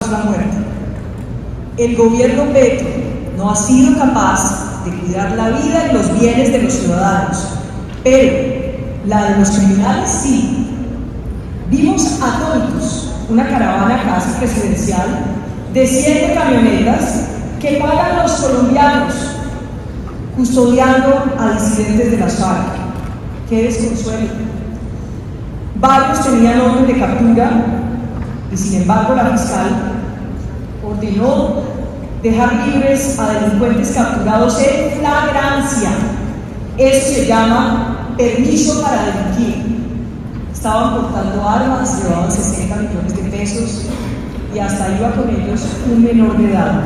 es la muerte. El gobierno Petro no ha sido capaz de cuidar la vida y los bienes de los ciudadanos, pero la de los criminales sí. Vimos atónitos una caravana casi presidencial de 7 camionetas que pagan los colombianos custodiando a disidentes de las FARC. ¡Qué desconsuelo! Varios tenían orden de captura y sin embargo la fiscal ordenó dejar libres a delincuentes capturados en flagrancia. Eso se llama permiso para delinquir. Estaban portando armas, llevaban 60 millones de pesos y hasta iba con ellos un menor de edad.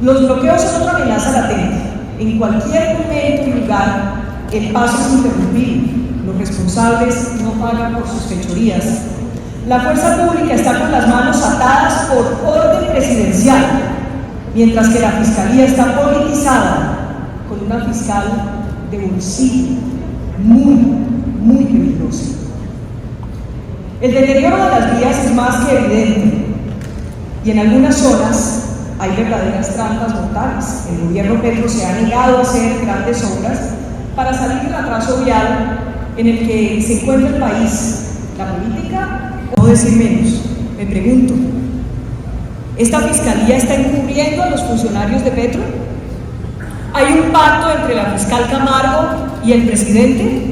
Los bloqueos son otra amenaza latente. En cualquier momento y lugar, el paso es interrumpido. Los responsables no pagan por sus fechorías. La fuerza pública está con las manos atadas por orden presidencial, mientras que la fiscalía está politizada con una fiscal de bolsillo muy peligrosa. El deterioro de las vías es más que evidente y en algunas zonas hay verdaderas trampas mortales. El gobierno Petro se ha negado a hacer grandes obras para salir del atraso vial en el que se encuentra el país. La política, no decir menos. Me pregunto, ¿esta fiscalía está encubriendo a los funcionarios de Petro? ¿Hay un pacto entre la fiscal Camargo y el presidente?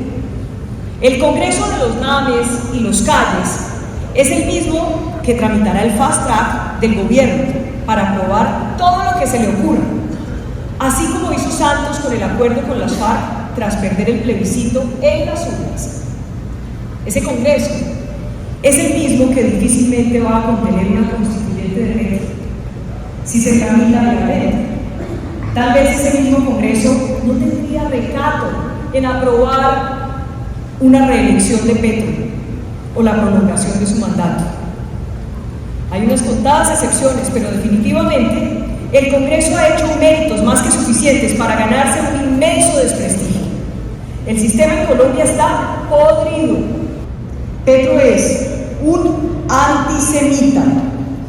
El Congreso de los Names y los Calles es el mismo que tramitará el fast track del gobierno para aprobar todo lo que se le ocurra, así como hizo Santos con el acuerdo con las FARC tras perder el plebiscito en las urnas. Ese Congreso es el mismo que difícilmente va a contener una constituyente de Petro si se tramita legalmente. Tal vez ese mismo Congreso no tendría recato en aprobar una reelección de Petro o la prolongación de su mandato. Hay unas contadas excepciones, pero definitivamente el Congreso ha hecho méritos más que suficientes para ganarse un inmenso desprestigio. El sistema en Colombia está podrido. Petro es un antisemita.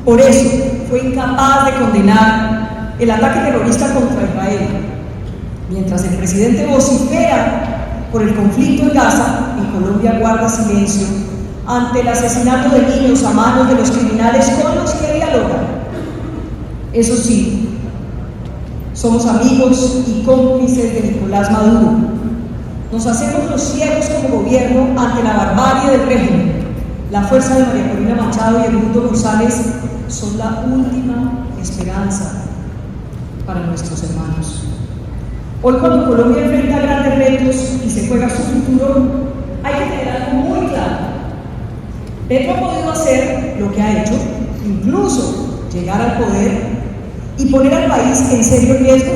Por eso fue incapaz de condenar el ataque terrorista contra Israel. Mientras el presidente vocifera por el conflicto en Gaza, en Colombia guarda silencio ante el asesinato de niños a manos de los criminales con los que dialogan. Eso sí, somos amigos y cómplices de Nicolás Maduro. Nos hacemos los ciegos como gobierno ante la barbarie del régimen. La fuerza de María Corina Machado y Edmundo González son la última esperanza para nuestros hermanos. Hoy, cuando Colombia enfrenta grandes retos y se juega su futuro, hay que tener algo muy claro. Petro ha podido hacer lo que ha hecho, incluso llegar al poder y poner al país en serio riesgo,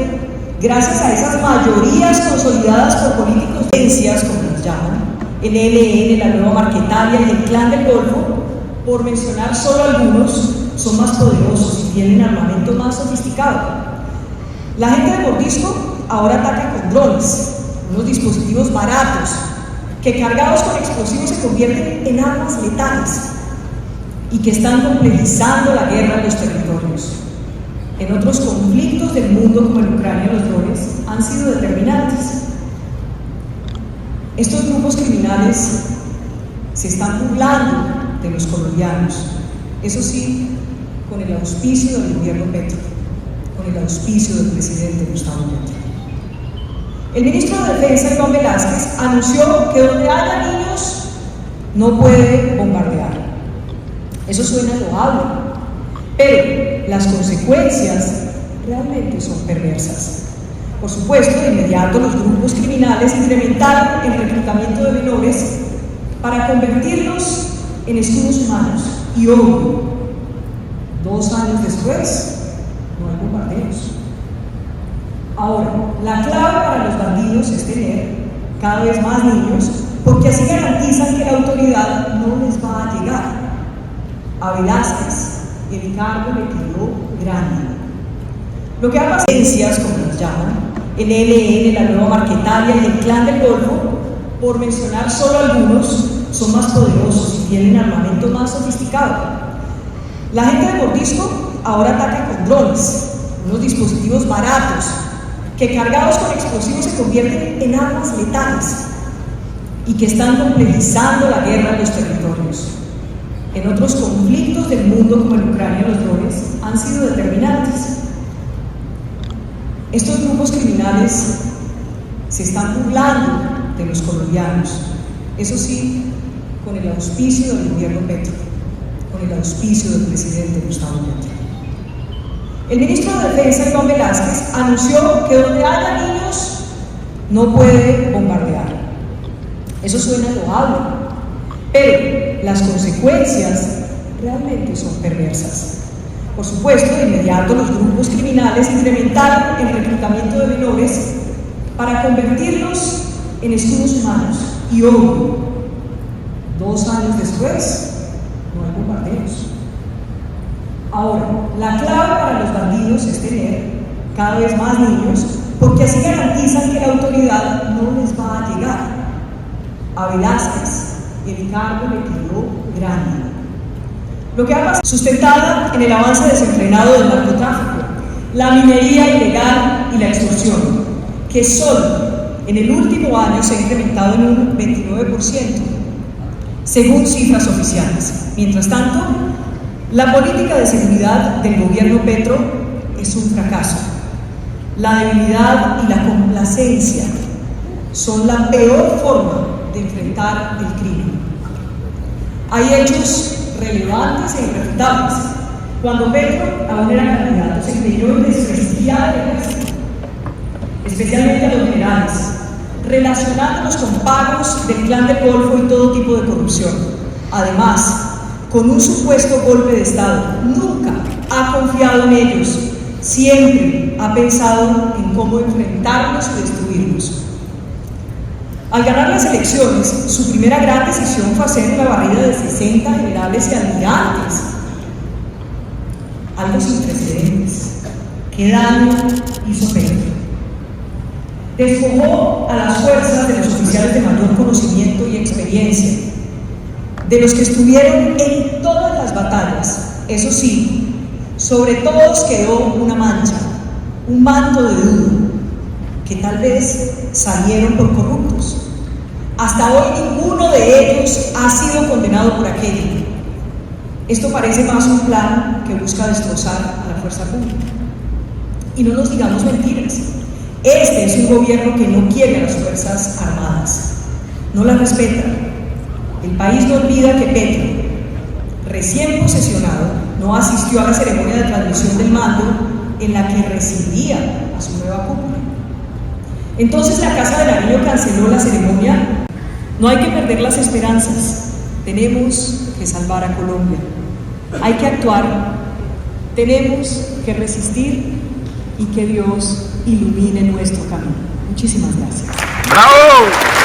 gracias a esas mayorías consolidadas por políticos como los llaman, el ELN, la Nueva Marquetalia y el Clan del Golfo, por mencionar solo algunos, son más poderosos y tienen armamento más sofisticado. La gente de Mordisco ahora ataca con drones, unos dispositivos baratos que cargados con explosivos se convierten en armas letales y que están complejizando la guerra en los territorios. En otros conflictos del mundo, como en Ucrania, los drones han sido determinantes. Estos grupos criminales se están burlando de los colombianos, eso sí, con el auspicio del gobierno Petro, con el auspicio del presidente Gustavo Petro. El ministro de Defensa, Iván Velázquez, anunció que donde haya niños no puede bombardear. Eso suena loable, pero las consecuencias realmente son perversas. Por supuesto, de inmediato los grupos criminales incrementaron el reclutamiento de menores para convertirlos en escudos humanos. Y hoy, 2 años después, no hay bombardeos. Ahora, la clave para los bandidos es tener cada vez más niños, porque así garantizan que la autoridad no les va a llegar. A Velázquez el cargo le quedó grande. Lo que ha pasado, como los llaman, el ELN, la Nueva Marquetalia y el Clan del Golfo, por mencionar solo algunos, son más poderosos y tienen armamento más sofisticado. La gente de Mordisco ahora ataca con drones, unos dispositivos baratos que cargados con explosivos se convierten en armas letales y que están complejizando la guerra en los territorios. En otros conflictos del mundo, como en Ucrania, los drones han sido determinantes. Estos grupos criminales se están burlando de los colombianos, eso sí, con el auspicio del gobierno Petro, con el auspicio del presidente Gustavo Petro. El ministro de Defensa, Iván Velázquez, anunció que donde haya niños no puede bombardear. Eso suena loable, pero las consecuencias realmente son perversas. Por supuesto, de inmediato los grupos criminales incrementaron el reclutamiento de menores para convertirlos en escudos humanos. Y hoy, 2 años después, no hay bombardeos. Ahora, la clave para los bandidos es tener cada vez más niños, porque así garantizan que la autoridad no les va a llegar. A Velázquez el cargo le quedó grande. Lo que ha pasado, sustentada en el avance desenfrenado del narcotráfico, la minería ilegal y la extorsión, que solo en el último año se ha incrementado en un 29%, según cifras oficiales. Mientras tanto, la política de seguridad del gobierno Petro es un fracaso. La debilidad y la complacencia son la peor forma de enfrentar el crimen. Hay hechos relevantes e irrefutables. Cuando Petro aún era candidato, se creyó en desprestigiar el ejército, especialmente a los generales, relacionándolos con pagos del clan del Golfo y todo tipo de corrupción. Además, con un supuesto golpe de Estado, nunca ha confiado en ellos, siempre ha pensado en cómo enfrentarlos y destruirlos. Al ganar las elecciones, su primera gran decisión fue hacer una barrida de 60 generales y almirantes. Algo sin precedentes. ¿Qué daño hizo Petro? Despojó a las fuerzas de los oficiales de mayor conocimiento y experiencia, de los que estuvieron en todas las batallas. Eso sí, sobre todos quedó una mancha, un manto de duda, que tal vez salieron por corruptos. Hasta hoy ninguno de ellos ha sido condenado por aquello. Esto parece más un plan que busca destrozar a la fuerza pública. Y no nos digamos mentiras. Este es un gobierno que no quiere a las Fuerzas Armadas, no las respeta. El país no olvida que Petro, recién posesionado, no asistió a la ceremonia de transmisión del mando en la que recibía a su nueva cúpula. Entonces la Casa de Nariño canceló la ceremonia. No hay que perder las esperanzas. Tenemos que salvar a Colombia. Hay que actuar. Tenemos que resistir y que Dios ilumine nuestro camino. Muchísimas gracias. ¡Bravo!